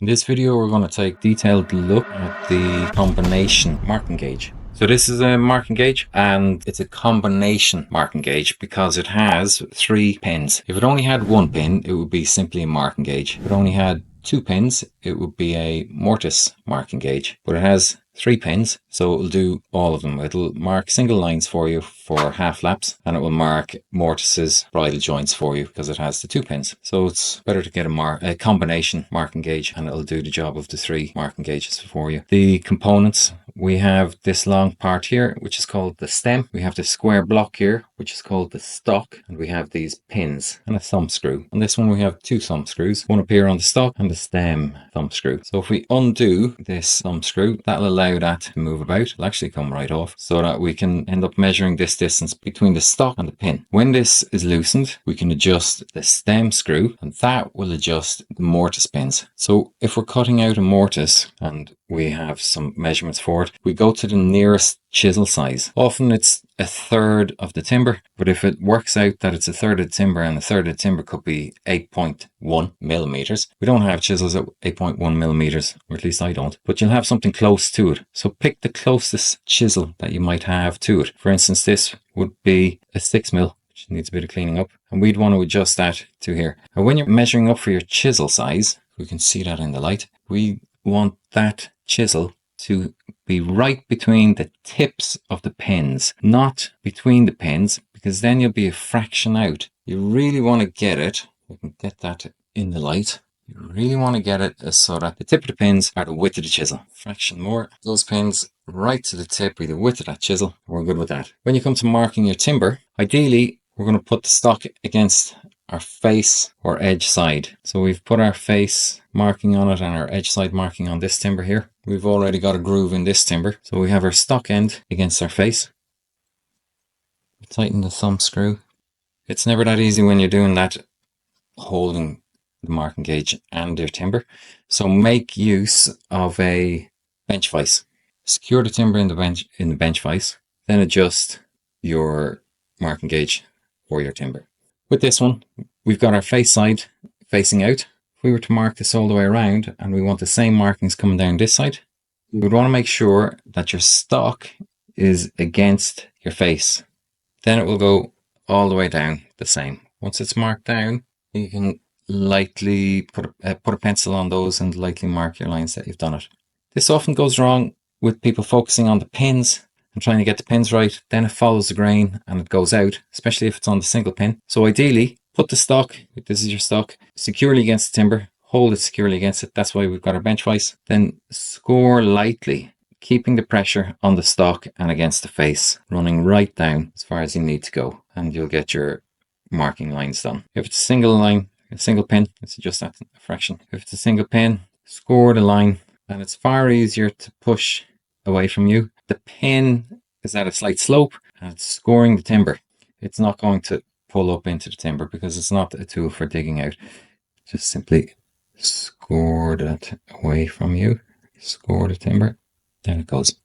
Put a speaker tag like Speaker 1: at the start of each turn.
Speaker 1: In this video we're going to take a detailed look at the combination marking gauge. So this is a marking gauge and it's a combination marking gauge because it has 3 pins. If it only had 1 pin it would be simply a marking gauge. If it only had 2 pins it would be a mortise marking gauge. But it has 3 pins, so it will do all of them. It'll mark single lines for you for half laps, and it will mark mortises, bridle joints for you because it has the 2 pins. So it's better to get a combination marking gauge, and it'll do the job of the 3 marking gauges for you. The components: we have this long part here, which is called the stem. We have this square block here, which is called the stock, and we have these pins and a thumb screw. On this one we have 2 thumb screws, one up here on the stock and the stem thumb screw. So if we undo this thumb screw, that'll allow that to move about. It'll actually come right off, so that we can end up measuring this distance between the stock and the pin. When this is loosened, we can adjust the stem screw, and that will adjust the mortise pins. So if we're cutting out a mortise and we have some measurements for it, we go to the nearest chisel size. Often it's 1/3 of the timber, but if it works out that it's 1/3 of the timber and 1/3 of the timber could be 8.1 millimeters, we don't have chisels at 8.1 millimeters, or at least I don't, but you'll have something close to it. So pick the closest chisel that you might have to it. For instance, this would be a 6 mil, which needs a bit of cleaning up, and we'd want to adjust that to here. And when you're measuring up for your chisel size, we can see that in the light, we want that chisel to be right between the tips of the pins, not between the pins, because then you'll be a fraction out. You really want to get it, we can get that in the light, you really want to get it so that the tip of the pins are the width of the chisel. Fraction more, those pins right to the tip, be the width of that chisel, we're good with that. When you come to marking your timber, ideally we're going to put the stock against our face or edge side. So we've put our face marking on it and our edge side marking on this timber here. We've already got a groove in this timber, so we have our stock end against our face. Tighten the thumb screw. It's never that easy when you're doing that, holding the marking gauge and your timber, so make use of a bench vise. Secure the timber in the bench vise, then adjust your marking gauge for your timber. With this one, we've got our face side facing out. If we were to mark this all the way around and we want the same markings coming down this side, we would want to make sure that your stock is against your face. Then it will go all the way down the same. Once it's marked down, you can lightly put a pencil on those and lightly mark your lines that you've done it. This often goes wrong with people focusing on the pins and trying to get the pins right, then it follows the grain and it goes out, especially if it's on the single pin. So ideally, put the stock, if this is your stock, securely against the timber, hold it securely against it. That's why we've got our bench vise. Then score lightly, keeping the pressure on the stock and against the face, running right down as far as you need to go, and you'll get your marking lines done. If it's a single line, a single pin, let's adjust that a fraction. If it's a single pin, score the line, and it's far easier to push away from you. The pin is at a slight slope and it's scoring the timber. It's not going to pull up into the timber because it's not a tool for digging out. Just simply score that away from you. Score the timber. There it goes.